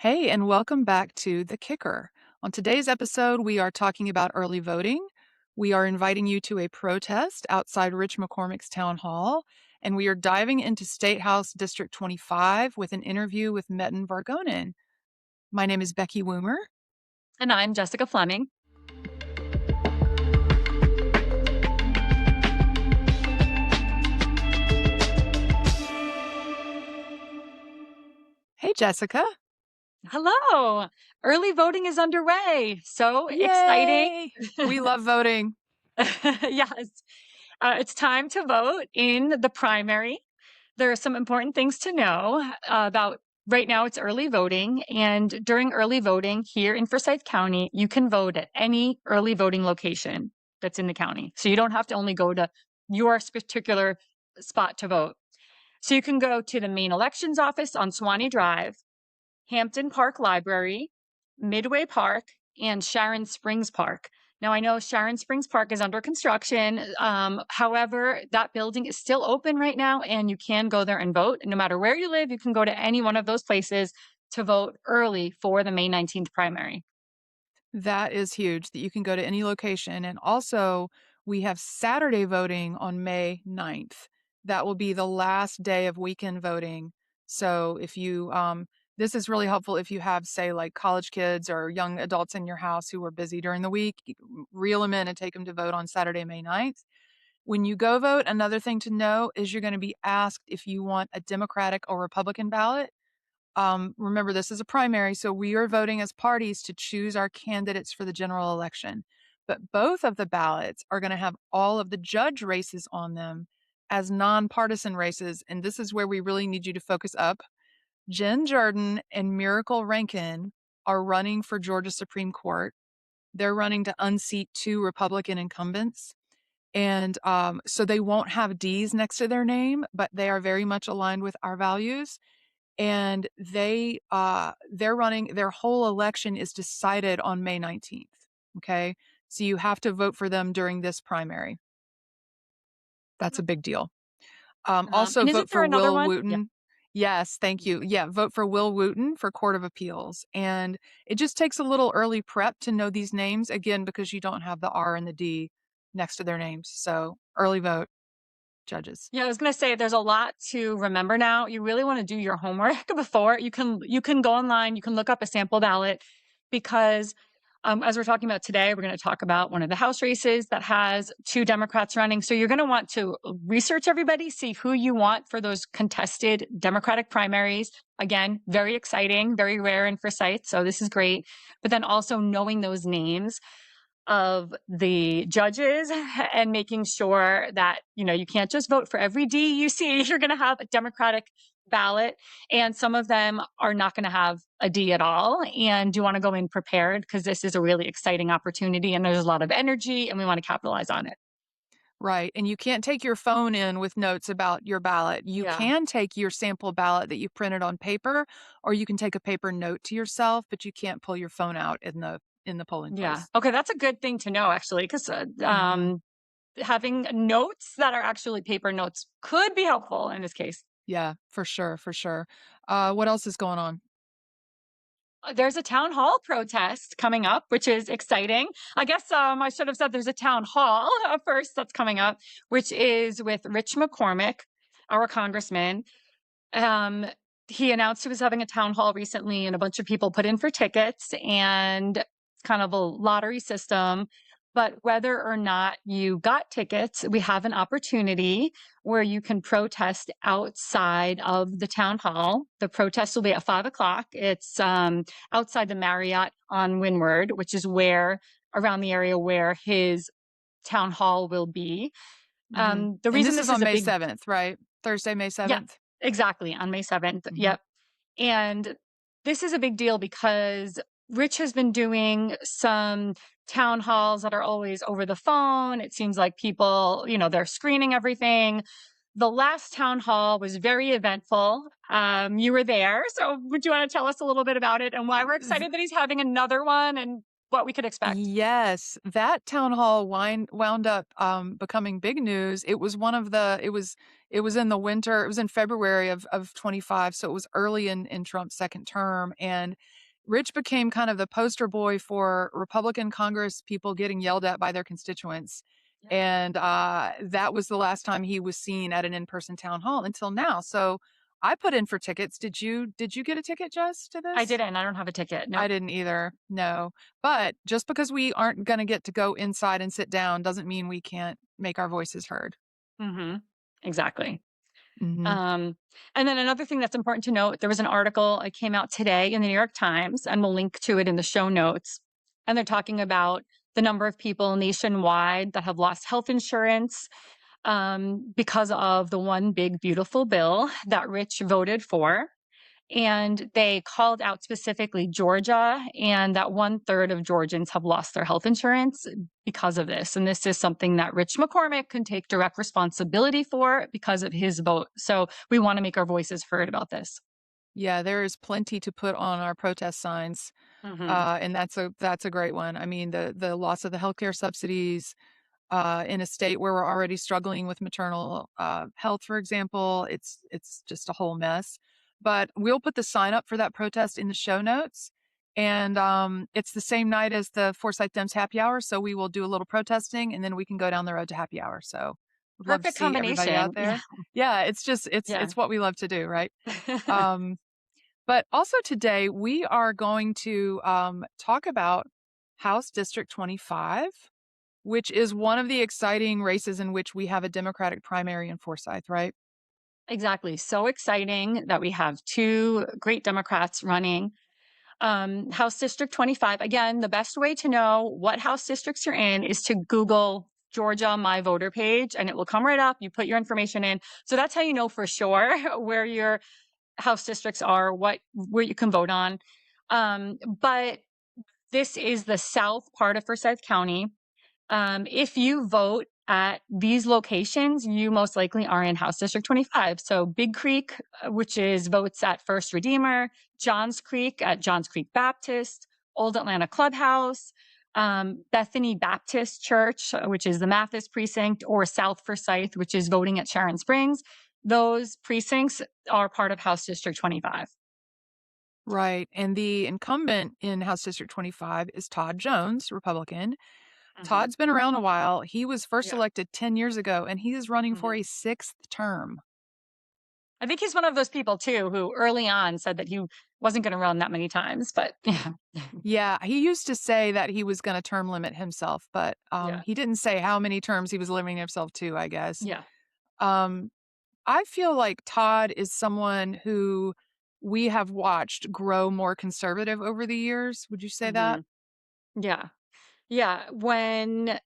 Hey, and welcome back to The Kicker. On today's episode, we are talking about early voting. We are inviting you to a protest outside Rich McCormick's town hall, and we are diving into State House District 25 with an interview with Metin Vargonen. My name is Becky Woomer. And I'm Jessica Fleming. Hey, Jessica. Hello. Early voting is underway. So exciting. Yay! We love voting. Yes. It's time to vote in the primary. There are some important things to know about right now. It's early voting. And during early voting here in Forsyth County, you can vote at any early voting location that's in the county. So you don't have to only go to your particular spot to vote. So you can go to the main elections office on Swanee Drive, Hampton Park Library, Midway Park, and Sharon Springs Park. Now, I know Sharon Springs Park is under construction. However, that building is still open right now, and you can go there and vote. No matter where you live, you can go to any one of those places to vote early for the May 19th primary. That is huge that you can go to any location. And also, we have Saturday voting on May 9th. That will be the last day of weekend voting. So if you, this is really helpful if you have, say, like college kids or young adults in your house who are busy during the week, you can reel them in and take them to vote on Saturday, May 9th. When you go vote, another thing to know is you're going to be asked if you want a Democratic or Republican ballot. Remember, this is a primary, so we are voting as parties to choose our candidates for the general election. But both of the ballots are going to have all of the judge races on them as nonpartisan races. And this is where we really need you to focus up. Jen Jordan and Miracle Rankin are running for Georgia Supreme Court. They're running to unseat 2 Republican incumbents. And so they won't have D's next to their name, but they are very much aligned with our values. And they're running, their whole election is decided on May 19th. Okay. So you have to vote for them during this primary. That's a big deal. Also And vote isn't there for another Will one? Wooten. Yes, thank you. Yeah, vote for Will Wooten for Court of Appeals. And it just takes a little early prep to know these names, again, because you don't have the R and the D next to their names. So early vote, judges. Yeah, I was going to say there's a lot to remember now. You really want to do your homework before you can go online, you can look up a sample ballot because as we're talking about today, we're going to talk about one of the House races that has 2 Democrats running. So you're going to want to research everybody, see who you want for those contested Democratic primaries. Again, very exciting, very rare in Forsyth. So this is great. But then also knowing those names of the judges and making sure that, you can't just vote for every D you see. You're going to have a Democratic ballot, and some of them are not going to have a D at all. And you want to go in prepared because this is a really exciting opportunity and there's a lot of energy and we want to capitalize on it. Right. And you can't take your phone in with notes about your ballot. You Yeah. can take your sample ballot that you printed on paper, or you can take a paper note to yourself, but you can't pull your phone out in the polling Yeah. place. Okay. That's a good thing to know, actually, because Mhm. having notes that are actually paper notes could be helpful in this case. Yeah, for sure, for sure. What else is going on? There's a town hall protest coming up, which is exciting. I guess I should have said there's a town hall first that's coming up, which is with Rich McCormick, our congressman. Um, he announced he was having a town hall recently, and a bunch of people put in for tickets, and it's kind of a lottery system. But whether or not you got tickets, we have an opportunity where you can protest outside of the town hall. The protest will be at 5 o'clock. It's outside the Marriott on Windward, which is around the area where his town hall will be. The And reason this is this on is a May big 7th, right? Thursday, May Yeah, 7th? exactly, on May 7th. Mhm. Yep. And this is a big deal because Rich has been doing some town halls that are always over the phone. It seems like people, they're screening everything. The last town hall was very eventful. You were there. So would you want to tell us a little bit about it and why we're excited that he's having another one? And what we could expect. Yes, that town hall wound up becoming big news. It was one of the it was in the winter, it was in February of 25, so it was early in Trump's second term, and Rich became kind of the poster boy for Republican Congress people getting yelled at by their constituents. Yeah. And that was the last time he was seen at an in-person town hall until now. So I put in for tickets. Did you get a ticket, Jess, to I this? didn't. I don't have a ticket. I Nope. didn't either. No. But just because we aren't going to get to go inside and sit down doesn't mean we can't make our voices heard. Hmm. Exactly. Mhm. Um, and then another thing that's important to note, there was an article that came out today in the New York Times, and we'll link to it in the show notes. And they're talking about the number of people nationwide that have lost health insurance because of the one big beautiful bill that Rich voted for. And they called out specifically Georgia, and that 1/3 of Georgians have lost their health insurance because of this. And this is something that Rich McCormick can take direct responsibility for because of his vote. So we want to make our voices heard about this. Yeah, there is plenty to put on our protest signs. Hmm. And that's a great one. I mean, the loss of the healthcare subsidies, in a state where we're already struggling with maternal health, for example. It's just a whole mess. But we'll put the sign up for that protest in the show notes. And it's the same night as the Forsyth Dems happy hour. So we will do a little protesting and then we can go down the road to happy hour. So would love to Perfect see everybody out combination. Yeah. there. Yeah, it's just Yeah. it's what we love to do, right? Um, but also today we are going to talk about House District 25, which is one of the exciting races in which we have a Democratic primary in Forsyth, right? Exactly. So exciting that we have two great Democrats running. House District 25. Again, the best way to know what House districts you're in is to Google Georgia My Voter page, and it will come right up. You put your information in. So that's how you know for sure where your House districts are, where you can vote on. But this is the south part of Forsyth County. If you vote at these locations, you most likely are in House District 25. So Big Creek, which is votes at First Redeemer, Johns Creek at Johns Creek Baptist, Old Atlanta Clubhouse, Bethany Baptist Church, which is the Mathis precinct, or South Forsyth, which is voting at Sharon Springs. Those precincts are part of House District 25. Right. And the incumbent in House District 25 is Todd Jones, Republican. Mhm. Todd's been around a while. He was first Yeah. elected 10 years ago, and he is running for Mhm. a sixth term. I think he's one of those people too who early on said that he wasn't going to run that many times, but yeah. Yeah, he used to say that he was going to term limit himself, but Yeah. he didn't say how many terms he was limiting himself to, I guess. Yeah. Um, I feel like Todd is someone who we have watched grow more conservative over the years. Would you say that? Mhm. Yeah. Yeah. When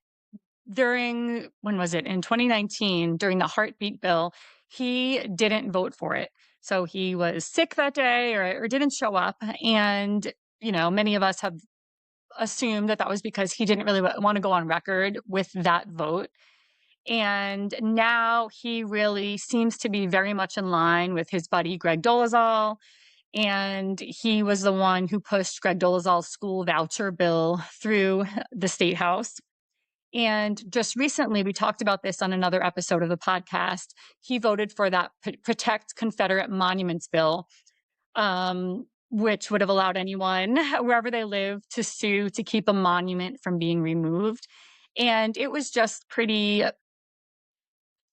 was it? In 2019, during the heartbeat bill, he didn't vote for it. So he was sick that day or didn't show up. And, many of us have assumed that that was because he didn't really want to go on record with that vote. And now he really seems to be very much in line with his buddy Greg Dolezal. And he was the one who pushed Greg Dolezal's school voucher bill through the state house. And just recently, we talked about this on another episode of the podcast. He voted for that Protect Confederate Monuments bill, which would have allowed anyone, wherever they live, to sue to keep a monument from being removed. And it was just pretty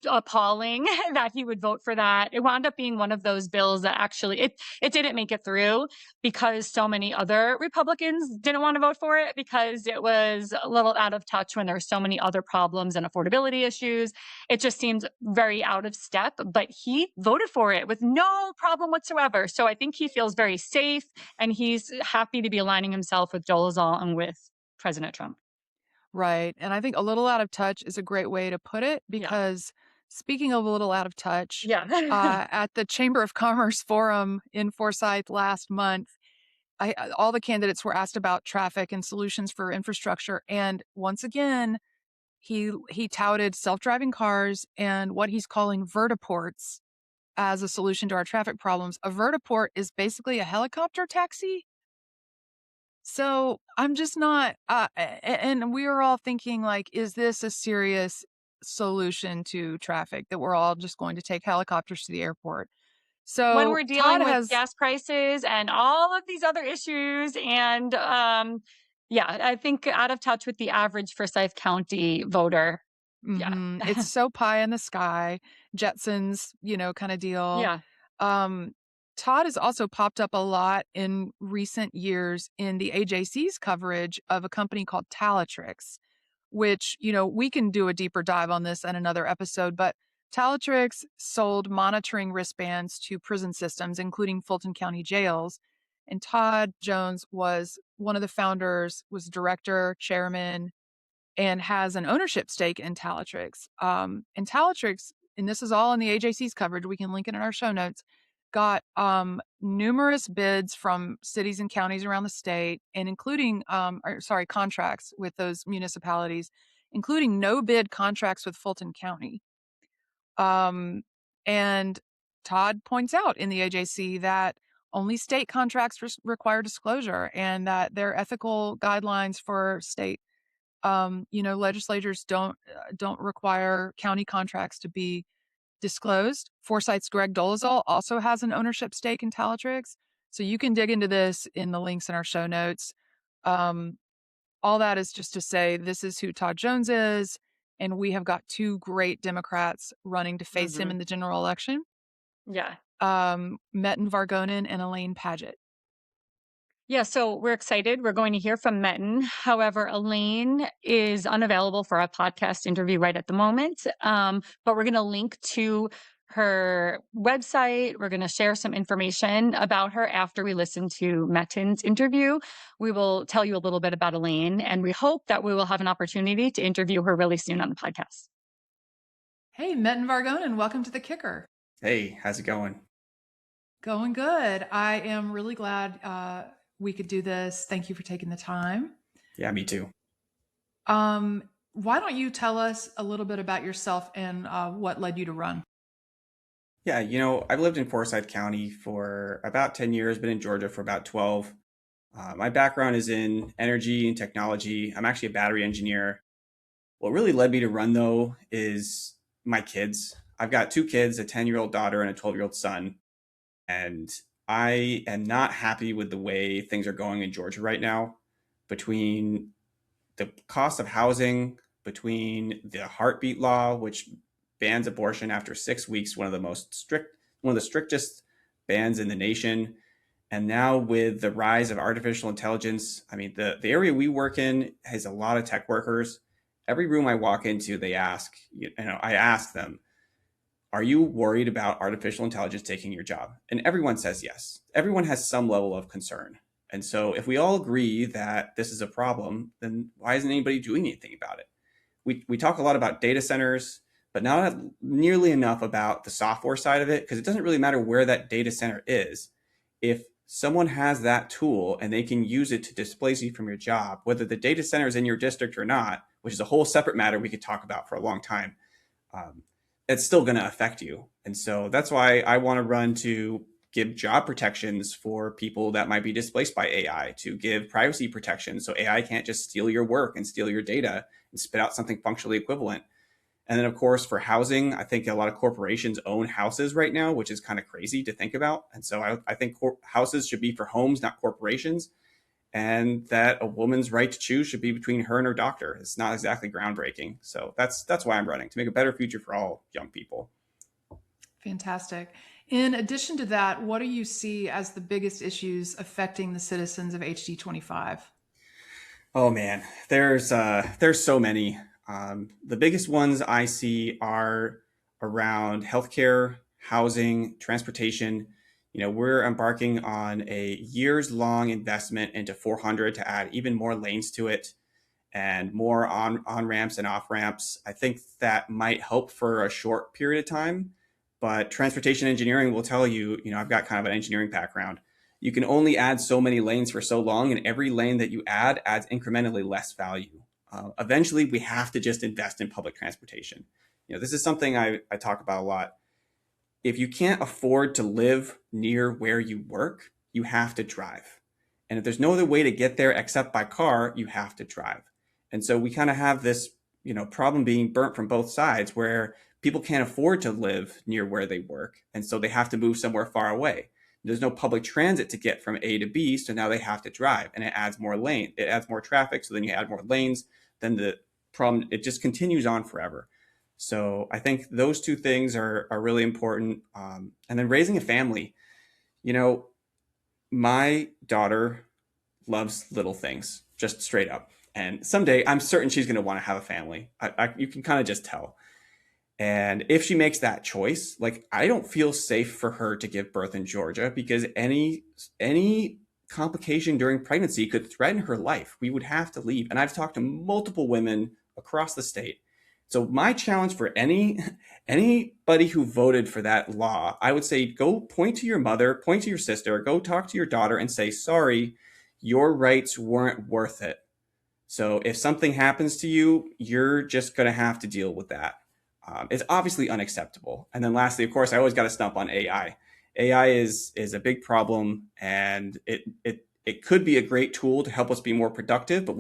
appalling that he would vote for that. It wound up being one of those bills that actually it didn't make it through because so many other Republicans didn't want to vote for it because it was a little out of touch when there were so many other problems and affordability issues. It just seemed very out of step, but he voted for it with no problem whatsoever. So I think he feels very safe and he's happy to be aligning himself with Dolezal and with President Trump. Right. And I think a little out of touch is a great way to put it Yeah. because speaking of a little out of touch, Yeah. at the Chamber of Commerce Forum in Forsyth last month, all the candidates were asked about traffic and solutions for infrastructure. And once again, he touted self-driving cars and what he's calling vertiports as a solution to our traffic problems. A vertiport is basically a helicopter taxi. So I'm just not, and we were all thinking, like, is this a serious solution to traffic that we're all just going to take helicopters to the airport? When So we're Todd dealing with has, gas prices and all of these other issues and, yeah, I think out of touch with the average Forsyth County voter. Yeah. it's so pie in the sky, Jetsons, kind of deal. Yeah. Um, Todd has also popped up a lot in recent years in the AJC's coverage of a company called Talitrix, which, we can do a deeper dive on this in another episode, but Talitrix sold monitoring wristbands to prison systems, including Fulton County jails. And Todd Jones was one of the founders, was director, chairman, and has an ownership stake in Talitrix. And Talitrix, and this is all in the AJC's coverage, we can link it in our show notes, got numerous bids from cities and counties around the state, and including, contracts with those municipalities, including no bid contracts with Fulton County. Um, and Todd points out in the AJC that only state contracts require disclosure, and that their ethical guidelines for state legislatures don't require county contracts to be disclosed. Forsyth's Greg Dolezal also has an ownership stake in Talitrix, so you can dig into this in the links in our show notes. Um, all that is just to say this is who Todd Jones is, and we have got two great Democrats running to face him Mhm. in the general election. Yeah. Metin Vargonen and Elaine Padgett. Yeah, so we're excited. We're going to hear from Metin. However, Elaine is unavailable for a podcast interview right at the moment. But we're going to link to her website. We're going to share some information about her after we listen to Metin's interview. We will tell you a little bit about Elaine, and we hope that we will have an opportunity to interview her really soon on the podcast. Hey, Metin Vargonen, welcome to the Kicker. Hey, how's it going? Going good. I am really glad we could do this. Thank you for taking the time. Yeah, me too. Why don't you tell us a little bit about yourself and what led you to run? Yeah, I've lived in Forsyth County for about 10 years, been in Georgia for about 12. My background is in energy and technology. I'm actually a battery engineer. What really led me to run, though, is my kids. I've got two kids, a 10-year-old daughter and a 12-year-old son. And I am not happy with the way things are going in Georgia right now, between the cost of housing, between the heartbeat law, which bans abortion after 6 weeks, one of the strictest bans in the nation. And now with the rise of artificial intelligence, I mean, the area we work in has a lot of tech workers. Every room I walk into, I ask them, are you worried about artificial intelligence taking your job? And everyone says yes. Everyone has some level of concern. And so if we all agree that this is a problem, then why isn't anybody doing anything about it? We talk a lot about data centers, but not nearly enough about the software side of it, because it doesn't really matter where that data center is. If someone has that tool and they can use it to displace you from your job, whether the data center is in your district or not, which is a whole separate matter we could talk about for a long time, it's still going to affect you. And so that's why I want to run to give job protections for people that might be displaced by AI, to give privacy protection so AI can't just steal your work and steal your data and spit out something functionally equivalent. And then, of course, for housing, I think a lot of corporations own houses right now, which is kind of crazy to think about. And so I think houses should be for homes, not corporations, and that a woman's right to choose should be between her and her doctor. It's not exactly groundbreaking. So that's why I'm running, to make a better future for all young people. Fantastic. In addition to that, what do you see as the biggest issues affecting the citizens of HD 25? Oh man, there's so many. The biggest ones I see are around healthcare, housing, transportation. We're embarking on a years-long investment into 400 to add even more lanes to it and more on ramps and off ramps. I think that might help for a short period of time, but transportation engineering will tell you, I've got kind of an engineering background. You can only add so many lanes for so long, and every lane that you add adds incrementally less value. Eventually, we have to just invest in public transportation. This is something I talk about a lot. If you can't afford to live near where you work, you have to drive. And if there's no other way to get there except by car, you have to drive. And so we kind of have this, problem being burnt from both sides where people can't afford to live near where they work. And so they have to move somewhere far away. There's no public transit to get from A to B. So now they have to drive, and it adds more it adds more traffic. So then you add more lanes. Then the problem, it just continues on forever. So I think those two things are really important. And then raising a family, you know, my daughter loves little things, just straight up. And someday I'm certain she's going to want to have a family. You can kind of just tell. And if she makes that choice, like, I don't feel safe for her to give birth in Georgia, because any complication during pregnancy could threaten her life. We would have to leave. And I've talked to multiple women across the state. So my challenge for anybody who voted for that law, I would say, go point to your mother, point to your sister, go talk to your daughter and say, sorry, your rights weren't worth it. So if something happens to you, you're just going to have to deal with that. It's obviously unacceptable. And then lastly, of course, I always got to stump on AI. AI is a big problem, and it could be a great tool to help us be more productive, but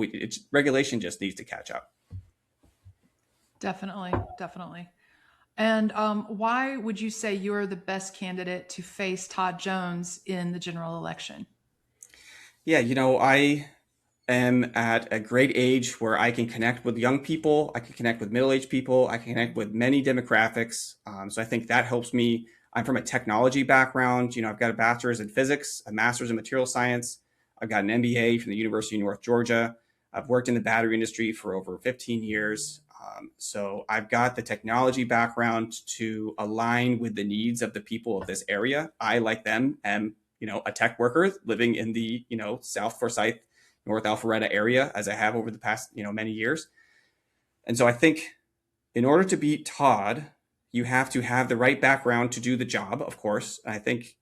regulation just needs to catch up. Definitely, definitely. And why would you say you're the best candidate to face Todd Jones in the general election? Yeah, I am at a great age where I can connect with young people, I can connect with middle-aged people, I can connect with many demographics. So I think that helps me. I'm from a technology background. I've got a bachelor's in physics, a master's in material science. I've got an MBA from the University of North Georgia. I've worked in the battery industry for over 15 years. So I've got the technology background to align with the needs of the people of this area. I, like them, am, a tech worker living in the, South Forsyth, North Alpharetta area, as I have over the past, many years. And so I think in order to beat Todd, you have to have the right background to do the job, of course. And I think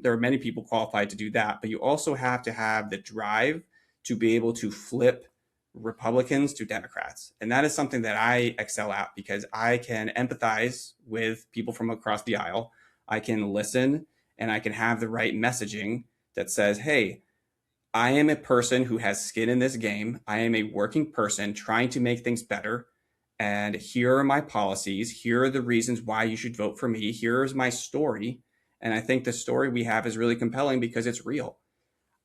there are many people qualified to do that, but you also have to have the drive to be able to flip Republicans to Democrats. And that is something that I excel at, because I can empathize with people from across the aisle. I can listen, and I can have the right messaging that says, hey, I am a person who has skin in this game. I am a working person trying to make things better. And here are my policies. Here are the reasons why you should vote for me. Here is my story. And I think the story we have is really compelling because it's real.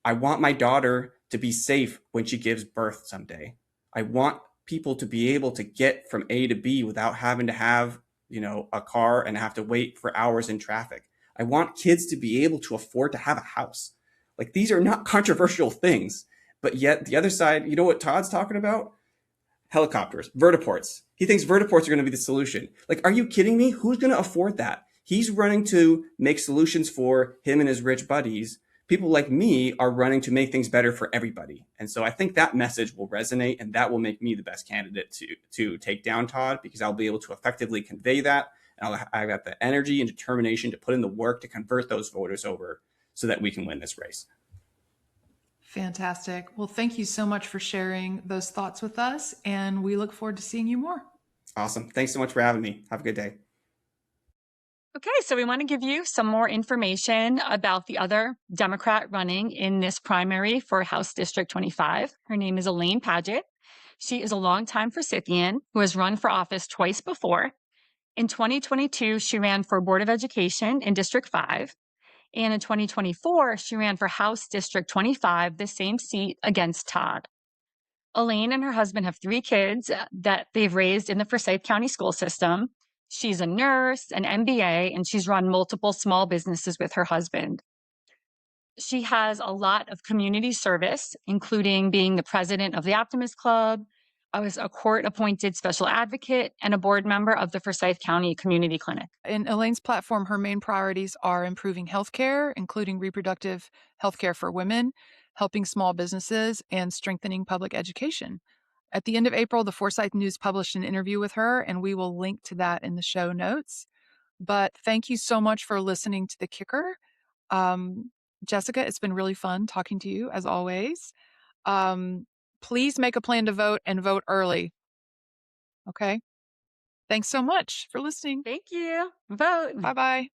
I want my daughter to be safe when she gives birth someday. I want people to be able to get from A to B without having to have, a car and have to wait for hours in traffic. I want kids to be able to afford to have a house. Like, these are not controversial things, but yet the other side, you know what Todd's talking about? Helicopters, vertiports. He thinks vertiports are going to be the solution. Like, are you kidding me? Who's going to afford that? He's running to make solutions for him and his rich buddies. People like me are running to make things better for everybody. And so I think that message will resonate, and that will make me the best candidate to take down Todd, because I'll be able to effectively convey that. And I've got the energy and determination to put in the work to convert those voters over so that we can win this race. Fantastic. Well, thank you so much for sharing those thoughts with us, and we look forward to seeing you more. Awesome. Thanks so much for having me. Have a good day. Okay, so we want to give you some more information about the other Democrat running in this primary for House District 25. Her name is Elaine Padgett. She is a longtime Forsythian who has run for office twice before. In 2022, she ran for Board of Education in District 5. And in 2024, she ran for House District 25, the same seat, against Todd. Elaine and her husband have 3 kids that they've raised in the Forsyth County school system. She's a nurse, an MBA, and she's run multiple small businesses with her husband. She has a lot of community service, including being the president of the Optimist Club. I was a court-appointed special advocate and a board member of the Forsyth County Community Clinic. In Elaine's platform, her main priorities are improving healthcare, including reproductive healthcare for women, helping small businesses, and strengthening public education. At the end of April, the Forsyth News published an interview with her, and we will link to that in the show notes. But thank you so much for listening to The Kicker. Jessica, it's been really fun talking to you, as always. Please make a plan to vote and vote early. Okay? Thanks so much for listening. Thank you. Vote. Bye-bye.